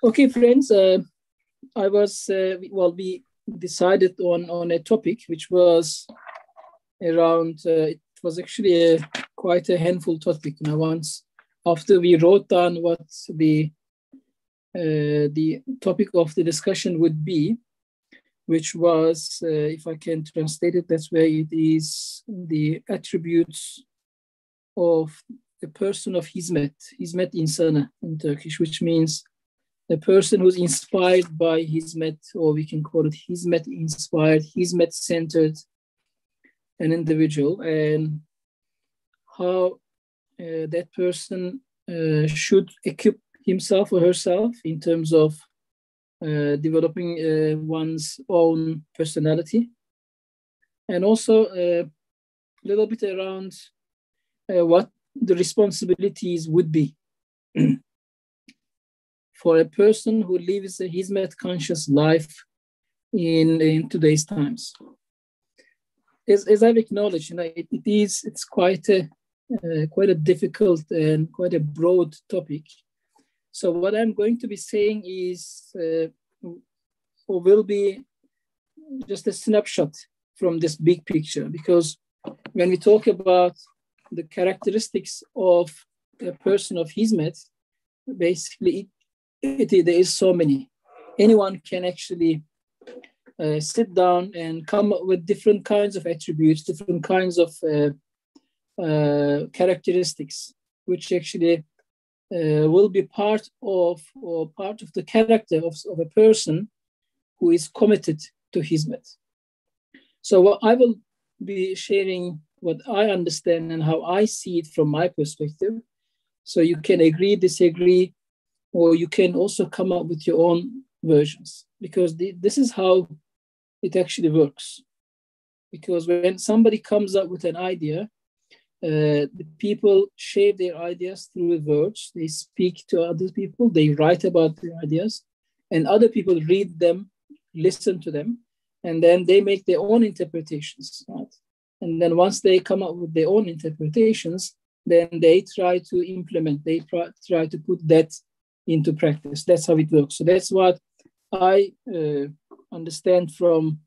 Okay, friends, we decided on a topic which was around, it was actually quite a handful topic. Once after we wrote down what the topic of the discussion would be, which was, if I can translate it that way, it is the attributes of the person of Hizmet insanı in Turkish, which means a person who's inspired by Hizmet, or we can call it Hizmet inspired, Hizmet centered, an individual, and how that person should equip himself or herself in terms of developing one's own personality, and also a little bit around what the responsibilities would be for a person who lives a Hizmet conscious life in today's times. As I've acknowledged, it's quite a difficult and quite a broad topic. So what I'm going to be saying is, or will be just a snapshot from this big picture, because when we talk about the characteristics of a person of Hizmet, basically there is so many. Anyone can actually sit down and come up with different kinds of attributes, different kinds of characteristics, which actually will be part of the character of a person who is committed to Hizmet. So what I will be sharing what I understand and how I see it from my perspective. So you can agree, disagree, or you can also come up with your own versions, because this is how it actually works. Because when somebody comes up with an idea, the people share their ideas through words. They speak to other people, they write about their ideas, and other people read them, listen to them, and then they make their own interpretations, right? And then once they come up with their own interpretations, then they try to implement, they try to put that into practice. That's how it works. So that's what I understand from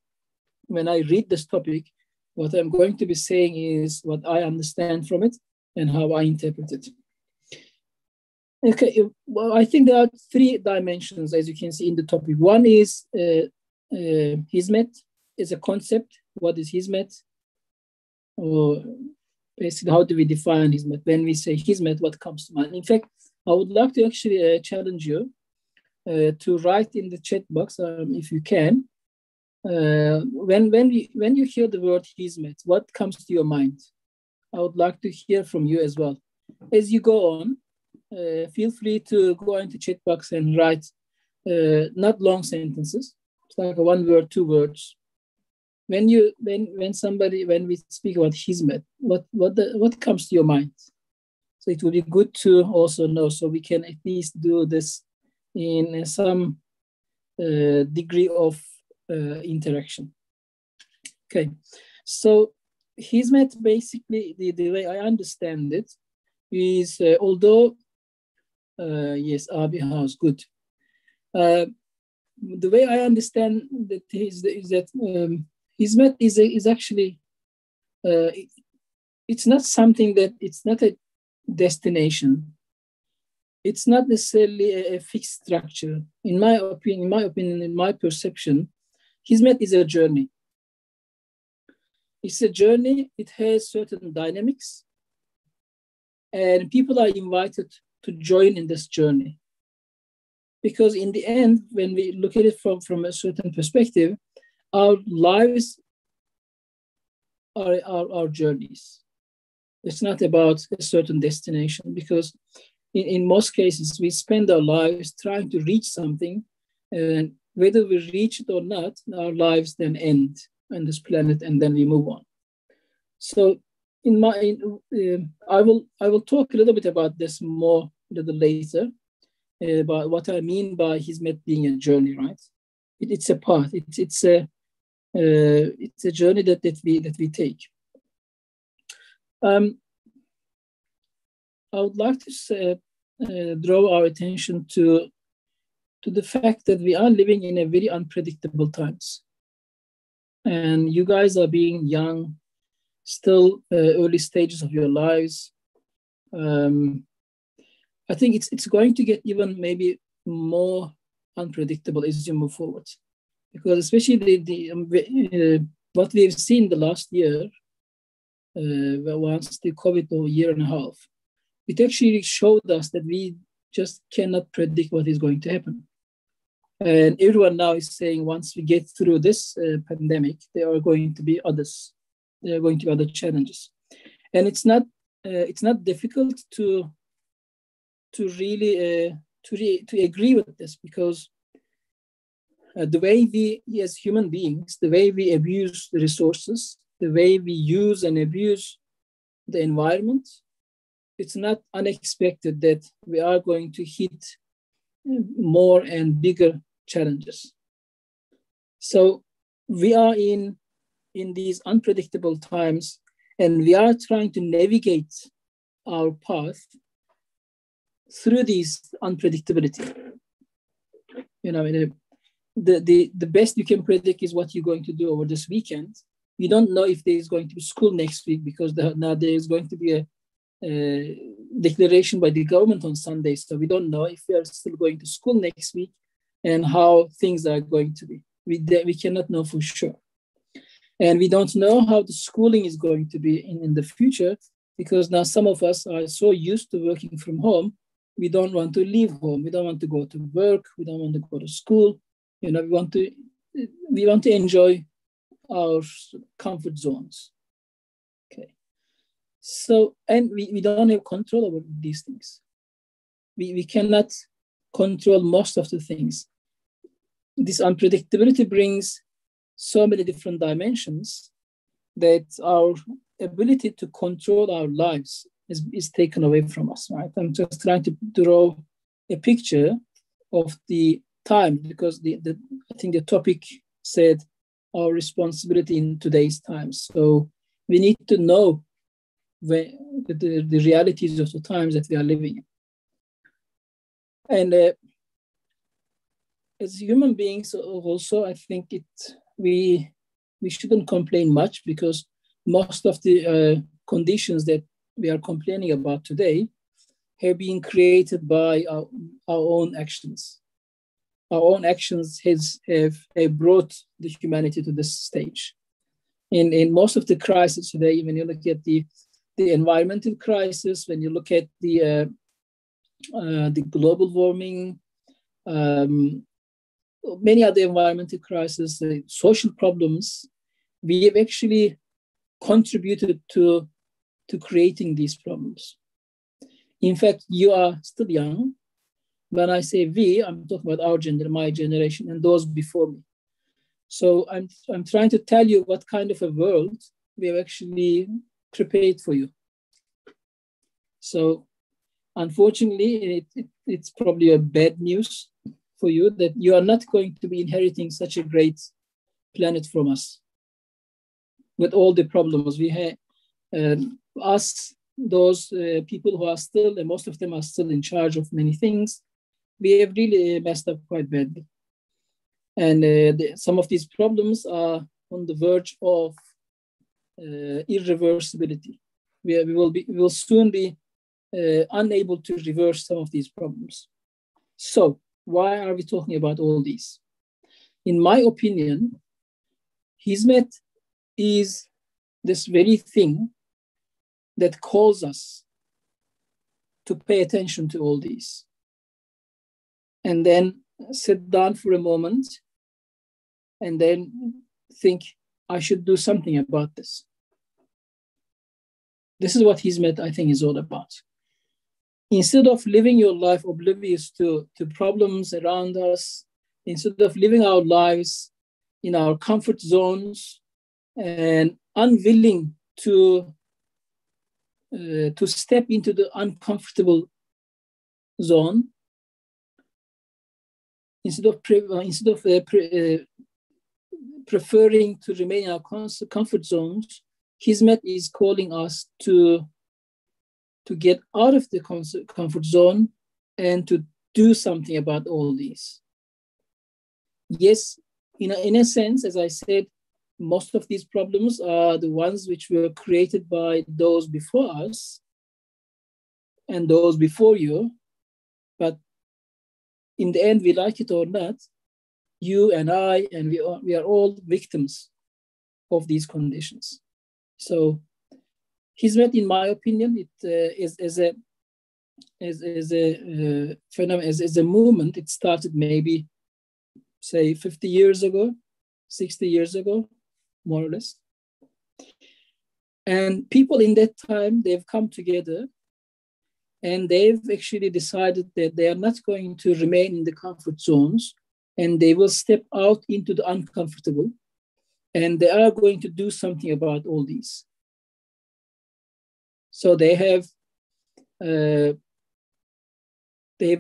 when I read this topic. What I'm going to be saying is what I understand from it and how I interpret it. Okay, well, I think there are three dimensions, as you can see in the topic. One is Hizmet is a concept. What is Hizmet? Or basically, how do we define Hizmet? When we say Hizmet, what comes to mind? In fact, I would like to actually challenge you to write in the chat box, if you can. When you hear the word Hizmet, what comes to your mind? I would like to hear from you as well. As you go on, feel free to go into chat box and write not long sentences. It's like a 1 word, 2 words. When we speak about Hizmet, what comes to your mind? So it would be good to also know, so we can at least do this in some degree of interaction. Okay, so Hizmet, basically, the way I understand it is, although, yes, Abi House, good. The way I understand that is that Hizmet is actually, it's not something that, it's not a destination. It's not necessarily a fixed structure. In my opinion, in my perception, Hizmet is a journey. It's a journey. It has certain dynamics, and people are invited to join in this journey. Because in the end, when we look at it from a certain perspective, our lives are our journeys. It's not about a certain destination, because in most cases, we spend our lives trying to reach something, and whether we reach it or not, our lives then end on this planet, and then we move on. So I will talk a little bit about this more a little later, about what I mean by Hizmet being a journey, right? It's a path. It's a journey that we take. I would like to draw our attention to to the fact that we are living in a very unpredictable times. And you guys are being young, still early stages of your lives. I think it's going to get even maybe more unpredictable as you move forward, because especially what we've seen the last year, once the COVID year and a half, it actually showed us that we just cannot predict what is going to happen. And everyone now is saying once we get through this pandemic, there are going to be others. There are going to be other challenges, and it's not difficult to really to agree with this, because the way we as human beings, the way we abuse the resources, the way we use and abuse the environment, it's not unexpected that we are going to hit more and bigger challenges. So we are in these unpredictable times, and we are trying to navigate our path through these unpredictability. You know, the best you can predict is what you're going to do over this weekend. You don't know if there is going to be school next week, because now there is going to be a declaration by the government on Sunday. So we don't know if we are still going to school next week and how things are going to be. We cannot know for sure. And we don't know how the schooling is going to be in the future, because now some of us are so used to working from home, we don't want to leave home. We don't want to go to work. We don't want to go to school. You know, we want to enjoy our comfort zones. Okay. So, and we don't have control over these things. We cannot control most of the things. This unpredictability brings so many different dimensions that our ability to control our lives is taken away from us, right? I'm just trying to draw a picture of the time, because I think the topic said our responsibility in today's times. So we need to know the realities of the times that we are living in. And as human beings also, I think we shouldn't complain much, because most of the conditions that we are complaining about today have been created by our own actions. Our own actions have brought the humanity to this stage. In most of the crises today, when you look at the environmental crisis, when you look at the global warming, many other environmental crises, social problems, we have actually contributed to creating these problems. In fact, you are still young. When I say we, I'm talking about our gender, my generation, and those before me. So I'm trying to tell you what kind of a world we have actually prepared for you. So unfortunately, it's probably a bad news for you that you are not going to be inheriting such a great planet from us with all the problems we have. Us, those people who are still, and most of them are still in charge of many things, we have really messed up quite badly. And some of these problems are on the verge of irreversibility. We will soon be unable to reverse some of these problems. So why are we talking about all these? In my opinion, Hizmet is this very thing that calls us to pay attention to all these, and then sit down for a moment and then think, I should do something about this. This is what Hizmet, I think, is all about. Instead of living your life oblivious to problems around us, instead of living our lives in our comfort zones and unwilling to step into the uncomfortable zone, instead of preferring to remain in our comfort zones, Hizmet is calling us to get out of the comfort zone and to do something about all these. yes, in a sense, as I said, most of these problems are the ones which were created by those before us and those before you. But in the end, we like it or not, you and I, and we are all victims of these conditions. So Hizmet, in my opinion, it is a phenomenon, as a movement. It started maybe, say, 50 years ago, 60 years ago, more or less. And people in that time, they've come together and they've actually decided that they are not going to remain in the comfort zones, and they will step out into the uncomfortable, and they are going to do something about all these. So they've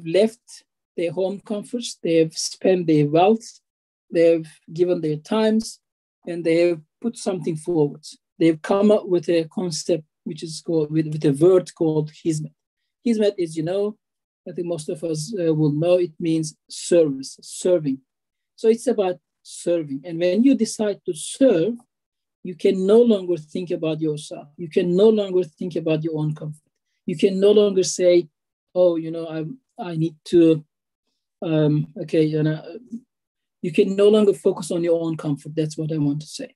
left their home comforts, they've spent their wealth, they've given their times, and they have put something forward. They've come up with a concept which is called, with a word called Hizmet. Hizmet, as you know, I think most of us will know, it means service, serving. So it's about serving. And when you decide to serve, you can no longer think about yourself. You can no longer think about your own comfort. You can no longer say, oh, I need to, you can no longer focus on your own comfort. That's what I want to say.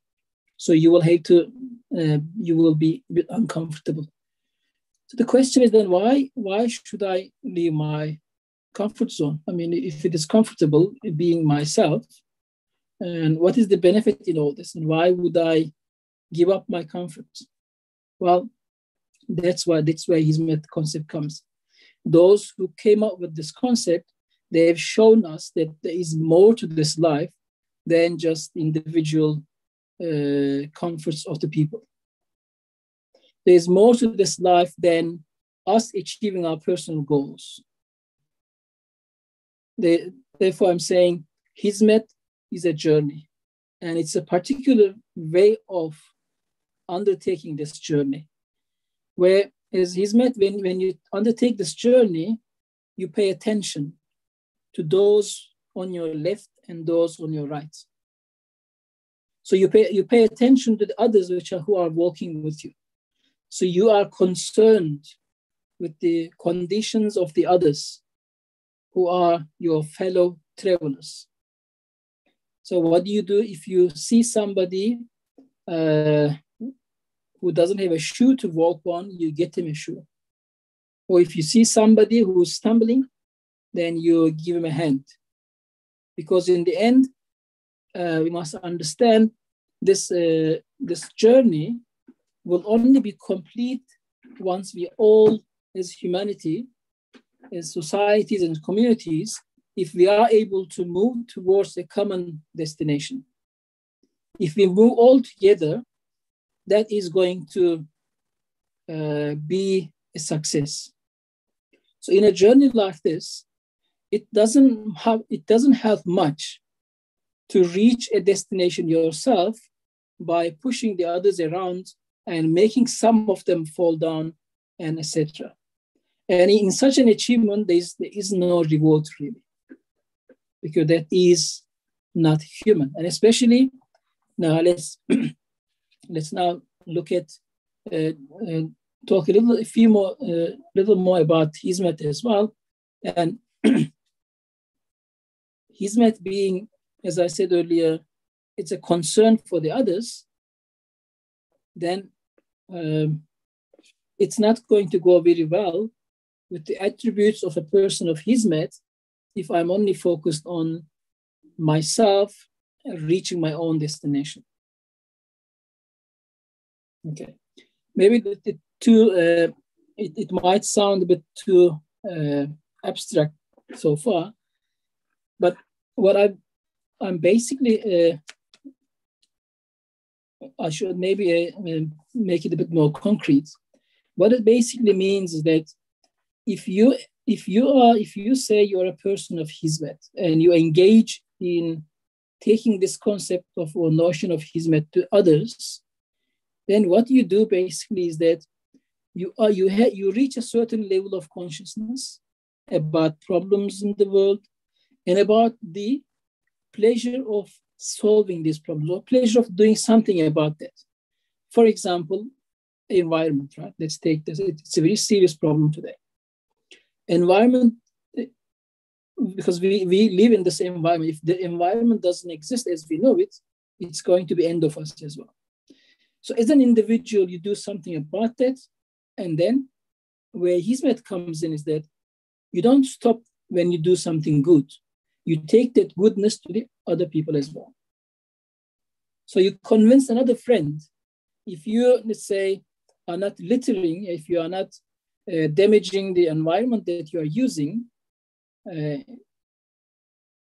So you will have to, you will be a bit uncomfortable. So the question is then, why should I leave my comfort zone? I mean, if it is comfortable being myself, and what is the benefit in all this? And why would I give up my comfort? Well, that's where Hizmet concept comes. Those who came up with this concept, they have shown us that there is more to this life than just individual comforts of the people. There's more to this life than us achieving our personal goals. Therefore, I'm saying Hizmet is a journey, and it's a particular way of undertaking this journey. Where as Hizmet, when you undertake this journey, you pay attention to those on your left and those on your right. So you pay attention to the others who are walking with you. So you are concerned with the conditions of the others who are your fellow travelers. So what do you do if you see somebody who doesn't have a shoe to walk on? You get him a shoe. Or if you see somebody who's stumbling, then you give him a hand. Because in the end, we must understand this journey will only be complete once we all, as humanity, as societies and communities, if we are able to move towards a common destination. If we move all together, that is going to be a success. So in a journey like this, it doesn't help much to reach a destination yourself by pushing the others around and making some of them fall down, and etc. And in such an achievement, there is no reward really, because that is not human. And especially now, let's now look at talk a little more about Hizmet as well. And Hizmet being, as I said earlier, it's a concern for the others, then it's not going to go very well with the attributes of a person of Hizmet if I'm only focused on myself reaching my own destination. Okay, maybe it might sound a bit too abstract so far, but what I'm basically I should maybe make it a bit more concrete. What it basically means is that if you say you're a person of Hizmet and you engage in taking this concept of or notion of Hizmet to others, then what you do basically is that you reach a certain level of consciousness about problems in the world and about the pleasure of solving these problems or pleasure of doing something about that. For example, environment, right? Let's take this. It's a very serious problem today. Environment, because we live in the same environment. If the environment doesn't exist as we know it, it's going to be end of us as well. So as an individual, you do something about that. And then where Hizmet comes in is that you don't stop when you do something good. You take that goodness to the other people as well. So you convince another friend. If you, let's say, are not littering, if you are not damaging the environment that you are using,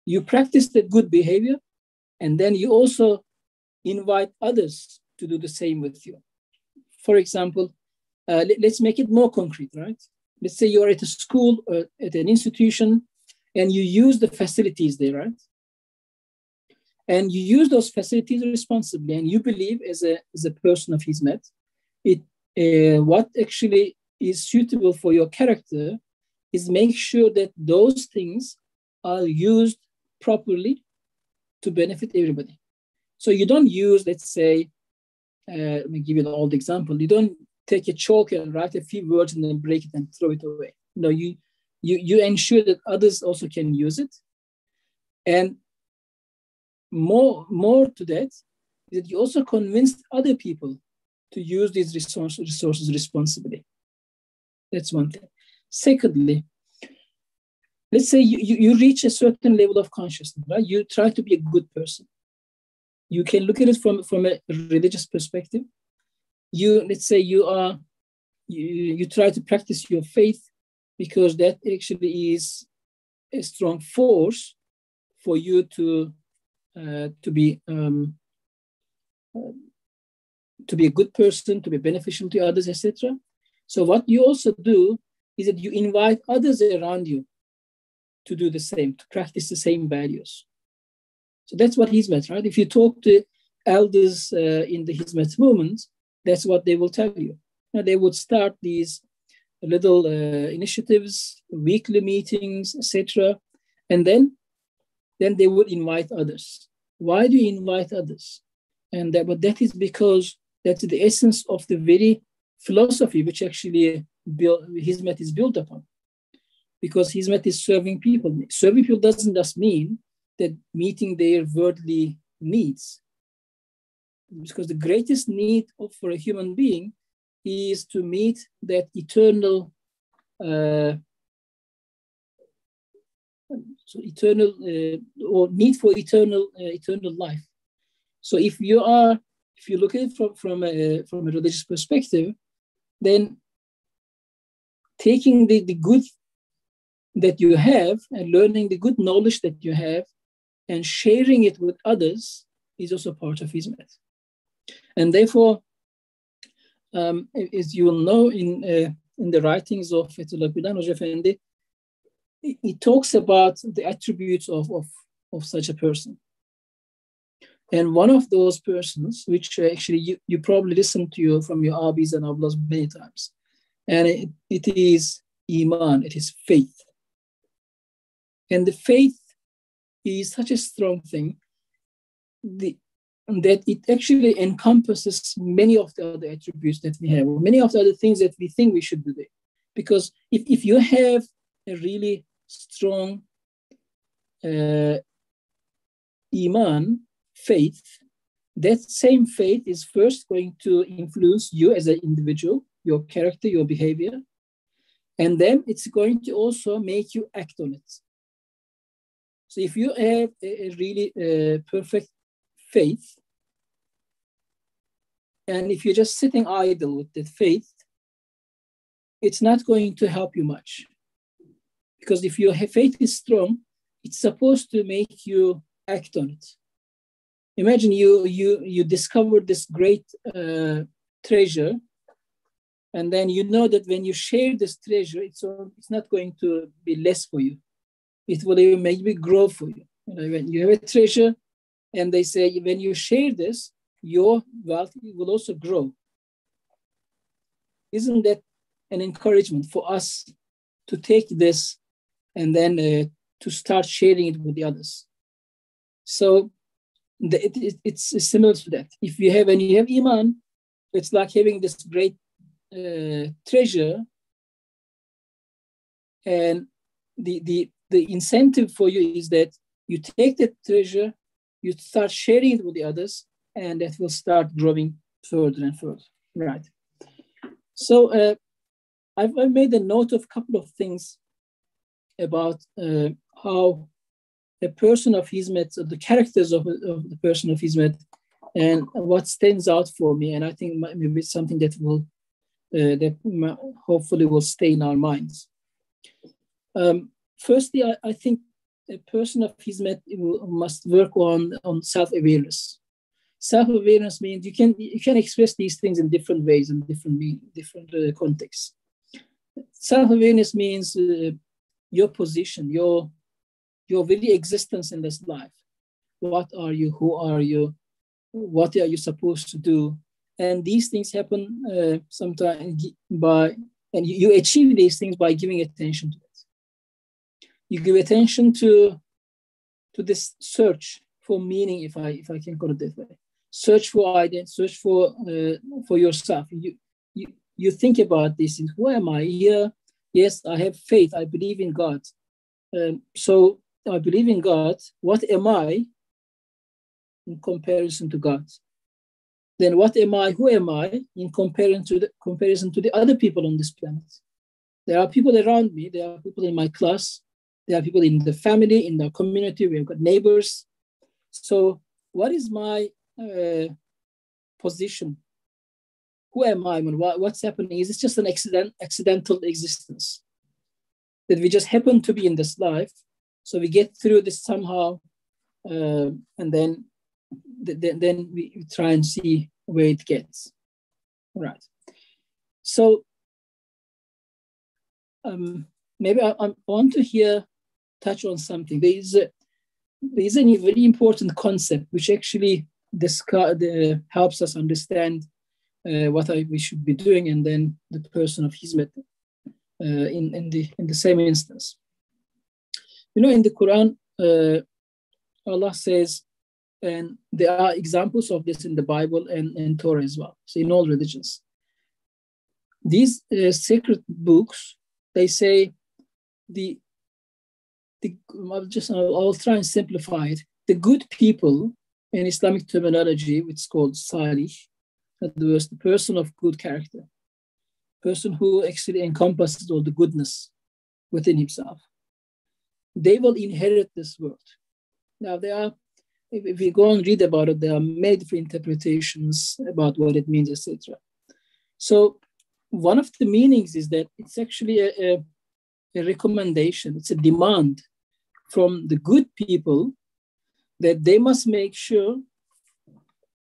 you practice that good behavior, and then you also invite others to do the same with you. For example, let's make it more concrete, right? Let's say you're at a school or at an institution and you use the facilities there, right? And you use those facilities responsibly, and you believe as a person of Hizmet, what actually is suitable for your character is make sure that those things are used properly to benefit everybody. So you don't use, let's say, let me give you an old example. You don't take a chalk and write a few words and then break it and throw it away. No, you ensure that others also can use it. And more to that, is that you also convinced other people to use these resources responsibly. That's one thing. Secondly, let's say you reach a certain level of consciousness, right? You try to be a good person. You can look at it from a religious perspective. Let's say you try to practice your faith because that actually is a strong force for you to be a good person, to be beneficial to others, etc. So what you also do is that you invite others around you to do the same, to practice the same values. So that's what Hizmet, right? If you talk to elders in the Hizmet movement, that's what they will tell you. Now, they would start these little initiatives, weekly meetings, etc. And then they would invite others. Why do you invite others? But that is because that's the essence of the very philosophy which actually Hizmet is built upon. Because Hizmet is serving people. Serving people doesn't just mean that meeting their worldly needs. Because the greatest need for a human being is to meet that eternal or need for eternal life. So if you look at it from a religious perspective, then taking the good that you have and learning the good knowledge that you have and sharing it with others is also part of Hizmet. And therefore, as you will know in the writings of Fethullah Gülen Hoca Efendi, he talks about the attributes of such a person. And one of those persons, which actually you probably listened to from your abis and ablas many times, and it is iman, it is faith. And the faith is such a strong thing that it actually encompasses many of the other attributes that we have, or many of the other things that we think we should do there. Because if you have a really strong iman, faith, that same faith is first going to influence you as an individual, your character, your behavior, and then it's going to also make you act on it. So if you have a really perfect faith, and if you're just sitting idle with that faith, it's not going to help you much. Because if your faith is strong, it's supposed to make you act on it. Imagine you discover this great treasure, and then you know that when you share this treasure, it's not going to be less for you. It will even maybe grow for you. When you have a treasure, and they say when you share this, your wealth will also grow. Isn't that an encouragement for us to take this and then to start sharing it with the others? So it's similar to that. If you have, when you have iman, it's like having this great treasure, and the incentive for you is that you take that treasure, you start sharing it with the others, and that will start growing further and further. Right. So I've made a note of a couple of things about how a person of Hizmet, or the characters of the person of Hizmet, and what stands out for me. And I think maybe it's something that will hopefully will stay in our minds. Firstly, I think a person of Hizmet must work on self-awareness. Self-awareness means you can express these things in different ways, in different contexts. Self-awareness means your position, your very existence in this life. What are you? Who are you? What are you supposed to do? And these things happen sometimes and you achieve these things by giving attention to it. You give attention to this search for meaning, if I can call it that way. Search for identity, search for yourself. You think about these things. Who am I here? Yes, I have faith. I believe in God. So I believe in God. What am I in comparison to God? Then what am I? Who am I in comparison to the other people on this planet? There are people around me. There are people in my class. There are people in the family, in the community. We've got neighbors. So what is my position? Who am I? What's happening? Is it just an accidental existence that we just happen to be in this life? So we get through this somehow, and then we try and see where it gets. Right. So maybe I want to touch on something. There is a very important concept which actually helps us understand what we should be doing, and then the person of Hizmet in the same instance. In the Quran, Allah says, and there are examples of this in the Bible and Torah as well. So in all religions, these sacred books, they say I'll try and simplify it. The good people in Islamic terminology, which is called salih, in other words, the person of good character, person who actually encompasses all the goodness within himself. They will inherit this world. Now, if we go and read about it, there are many different interpretations about what it means, etc. So one of the meanings is that it's actually a recommendation, it's a demand from the good people that they must make sure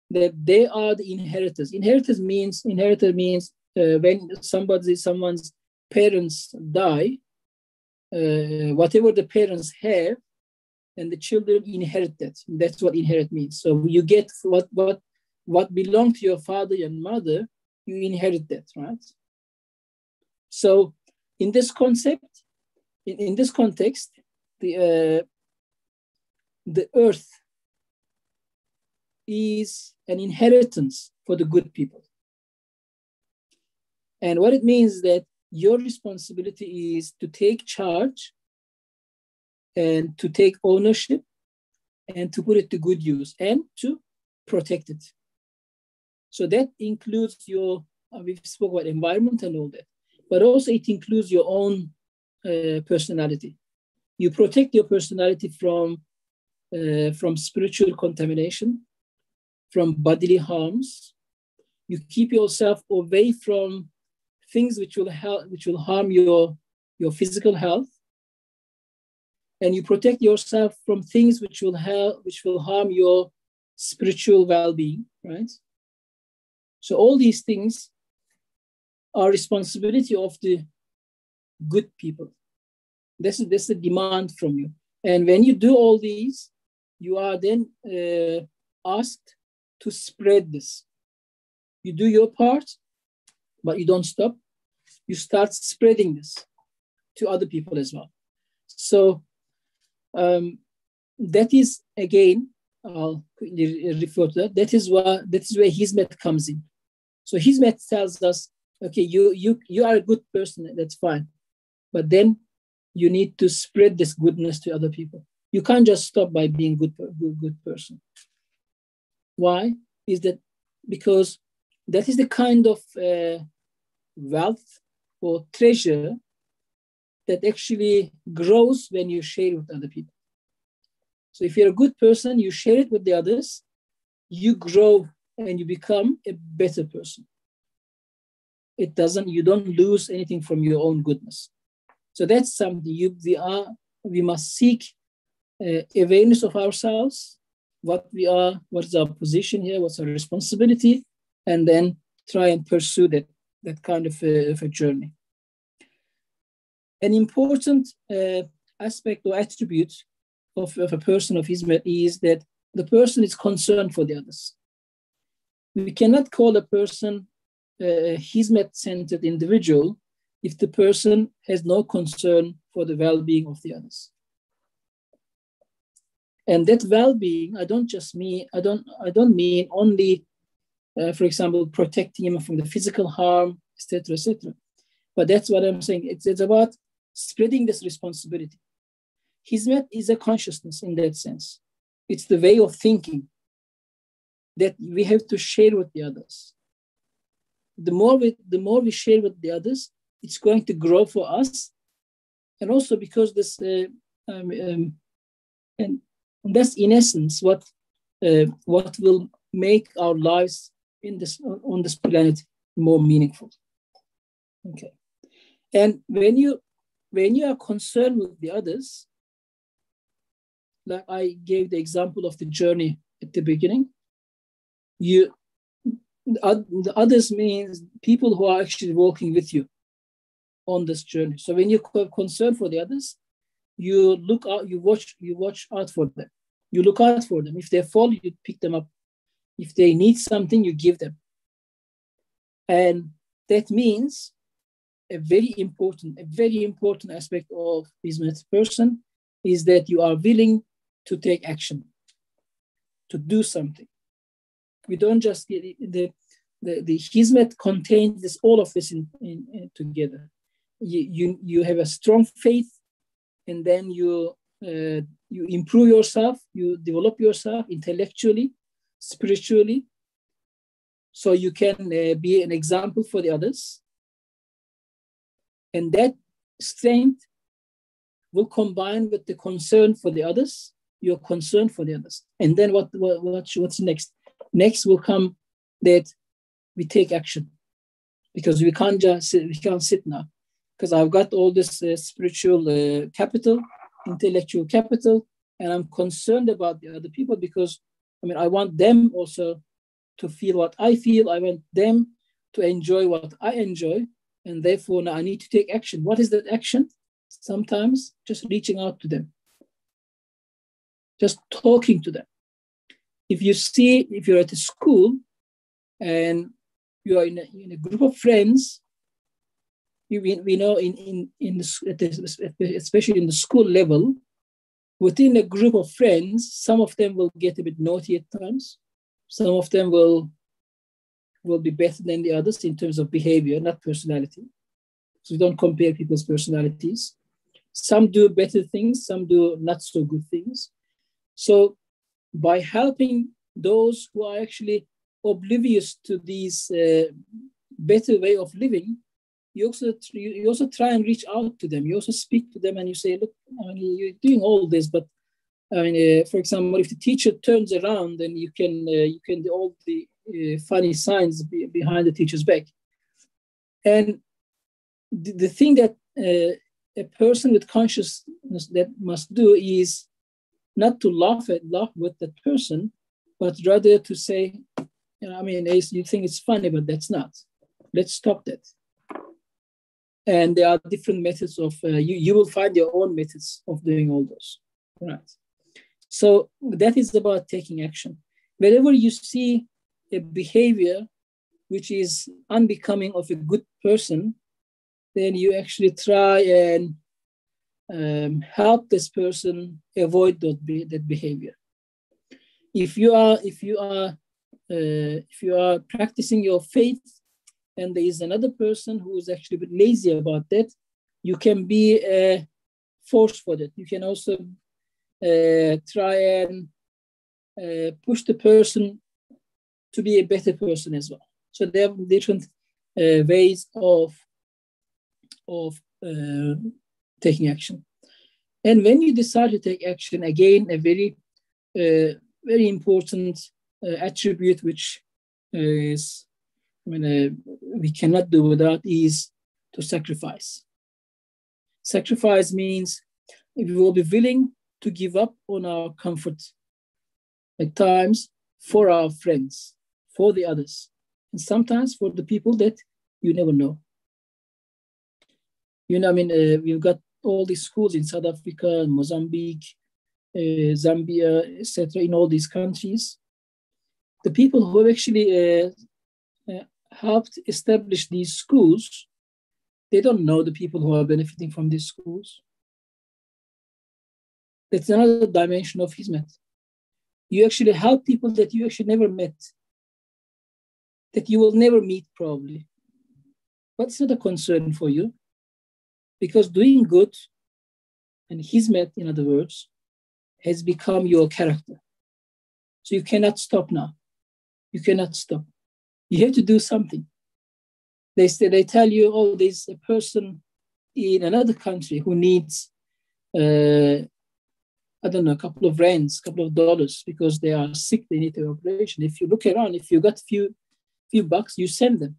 that they are the inheritors. Inheritor means when someone's parents die, whatever the parents have, and the children inherit that. That's what inherit means. So you get what belonged to your father and mother, you inherit that, right? So in this concept, in this context, the earth is an inheritance for the good people. And what it means is that your responsibility is to take charge and to take ownership and to put it to good use and to protect it. So that includes we spoke about environment and all that, but also it includes your own personality. You protect your personality from spiritual contamination, from bodily harms. You keep yourself away from things which will harm your physical health, and you protect yourself from things which will harm your spiritual well-being, right? So all these things are responsibility of the good people. This is the demand from you. And when you do all these, you are then asked to spread this. You do your part, but you don't stop. You start spreading this to other people as well. So that is, again, I'll refer to that. That is where Hizmet comes in. So Hizmet tells us, okay, you are a good person, that's fine. But then you need to spread this goodness to other people. You can't just stop by being good person. Why? Is that because that is the kind of wealth or treasure that actually grows when you share it with other people. So if you're a good person, you share it with the others, you grow and you become a better person. You don't lose anything from your own goodness. So that's something we must seek awareness of ourselves, what we are, what is our position here, what's our responsibility, and then try and pursue that kind of a journey. An important aspect or attribute of a person of Hizmet is that the person is concerned for the others. We cannot call a person a Hizmet-centered individual if the person has no concern for the well-being of the others. And that well-being, I don't mean only, for example, protecting him from the physical harm, etc., etc. But that's what I'm saying. It's about spreading this responsibility. Hizmet is a consciousness in that sense. It's the way of thinking that we have to share with the others. The more we share with the others, it's going to grow for us, and also because this and that's in essence what will make our lives on this planet more meaningful. Okay, and when you are concerned with the others, like I gave the example of the journey at the beginning, the others means people who are actually walking with you on this journey. So when you're concerned for the others, you look out, you watch out for them. You look out for them. If they fall, you pick them up. If they need something, you give them. And that means a very important aspect of Hizmet person is that you are willing to take action, to do something. We don't just get the Hizmet contains all of this in together. You have a strong faith, and then you improve yourself, you develop yourself intellectually, spiritually, so you can be an example for the others. And that strength will combine with the concern for the others, your concern for the others. And then what's next? Next will come that we take action, because we can't sit now, because I've got all this spiritual capital, intellectual capital, and I'm concerned about the other people, because I want them also to feel what I feel. I want them to enjoy what I enjoy, and therefore now I need to take action. What is that action? Sometimes just reaching out to them, just talking to them. If you're at a school and you are in a group of friends, we know especially in the school level, within a group of friends, some of them will get a bit naughty at times. Some of them will be better than the others in terms of behavior, not personality. So we don't compare people's personalities. Some do better things, some do not so good things. So by helping those who are actually oblivious to these better way of living, you also try and reach out to them. You also speak to them and you say, look, you're doing all this, but for example, if the teacher turns around, then you can do all the funny signs behind the teacher's back. And the thing that a person with consciousness that must do is not to laugh with that person, but rather to say, you think it's funny, but that's not. Let's stop that. And there are different methods of, you will find your own methods of doing all those, right? So that is about taking action. Wherever you see a behavior which is unbecoming of a good person, then you actually try and help this person avoid that behavior. If you are practicing your faith, and there is another person who is actually a bit lazy about that, you can be a force for that. You can also try and push the person to be a better person as well. So there are different ways of taking action. And when you decide to take action, again, a very important attribute which is, we cannot do without, is to sacrifice. Sacrifice means we will be willing to give up on our comfort at times for our friends, for the others, and sometimes for the people that you never know. We've got all these schools in South Africa, Mozambique, Zambia, etc., in all these countries. The people who have actually helped establish these schools, they don't know the people who are benefiting from these schools. That's another dimension of Hizmet. You actually help people that you actually never met, that you will never meet probably. But it's not a concern for you, because doing good, and Hizmet, in other words, has become your character. So you cannot stop now. You cannot stop. You have to do something. They tell you, oh, there's a person in another country who needs, a couple of rands, a couple of dollars, because they are sick, they need an operation. If you look around, if you got few bucks, you send them.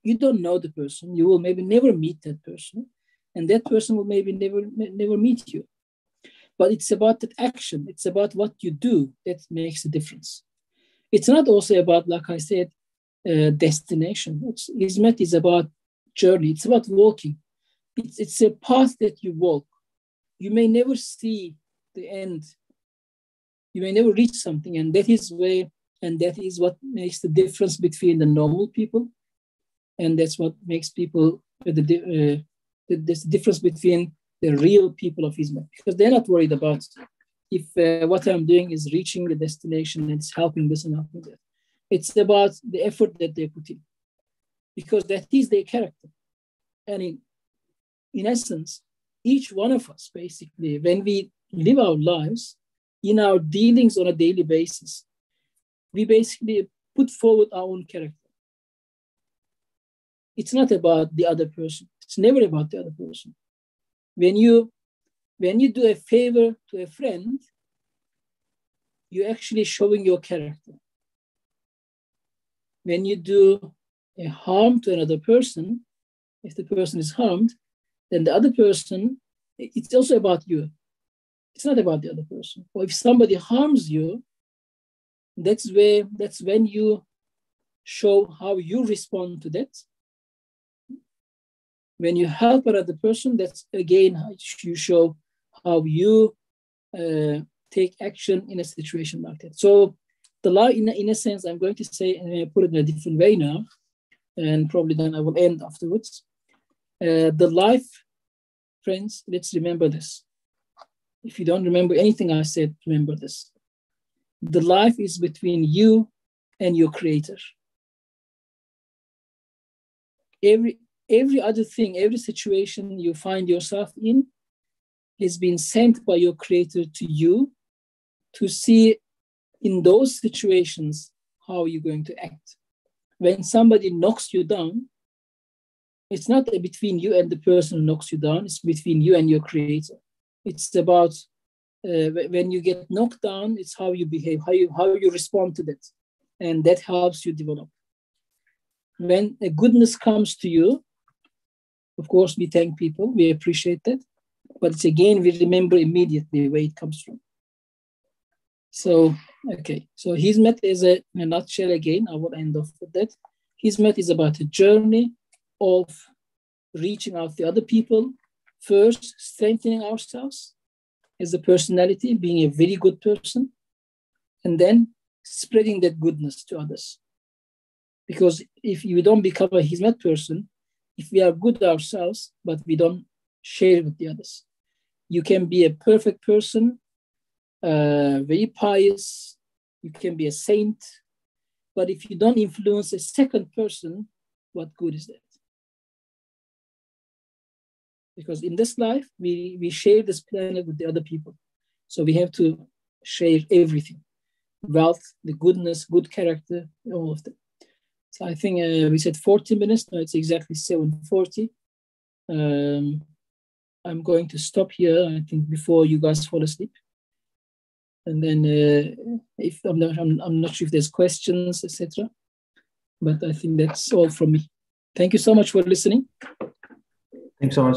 You don't know the person. You will maybe never meet that person, and that person will maybe never meet you. But it's about that action. It's about what you do that makes a difference. It's not also about, like I said, destination. Hizmet is about journey. It's about walking. It's a path that you walk. You may never see the end. You may never reach something, and that is what makes the difference between the normal people, and that's what makes people the difference between the real people of Hizmet, because they're not worried about if what I'm doing is reaching the destination and it's helping this and helping that. It's about the effort that they put in, because that is their character. And in essence, each one of us, basically, when we live our lives, in our dealings on a daily basis, we basically put forward our own character. It's not about the other person. It's never about the other person. When you do a favor to a friend, you're actually showing your character. When you do a harm to another person, if the person is harmed, then the other person, it's also about you. It's not about the other person. Or if somebody harms you, that's when you show how you respond to that. When you help another person, that's again how you show how you take action in a situation like that. So the law, in a sense, I'm going to say, and put it in a different way now, and probably then I will end afterwards. The life, friends, let's remember this. If you don't remember anything I said, remember this. The life is between you and your creator. Every other thing, every situation you find yourself in has been sent by your creator to you to see in those situations how you're going to act. When somebody knocks you down, it's not between you and the person who knocks you down, it's between you and your creator. It's about when you get knocked down, it's how you behave, how you respond to that. And that helps you develop. When a goodness comes to you, of course, we thank people, we appreciate that. But it's again, we remember immediately where it comes from. So, okay. So Hizmet is in a nutshell again, I will end off with that. Hizmet is about a journey of reaching out to other people, first strengthening ourselves as a personality, being a very good person, and then spreading that goodness to others. Because if you don't become a Hizmet person, if we are good ourselves, but we don't share with the others, You can be a perfect person, very pious. You can be a saint. But if you don't influence a second person, what good is that? Because in this life, we share this planet with the other people. So we have to share everything. Wealth, the goodness, good character, all of them. So I think we said 40 minutes. No, it's exactly 7:40. I'm going to stop here, I think, before you guys fall asleep. And then if I'm not sure if there's questions, etc. But I think that's all from me. Thank you so much for listening. Thanks so much.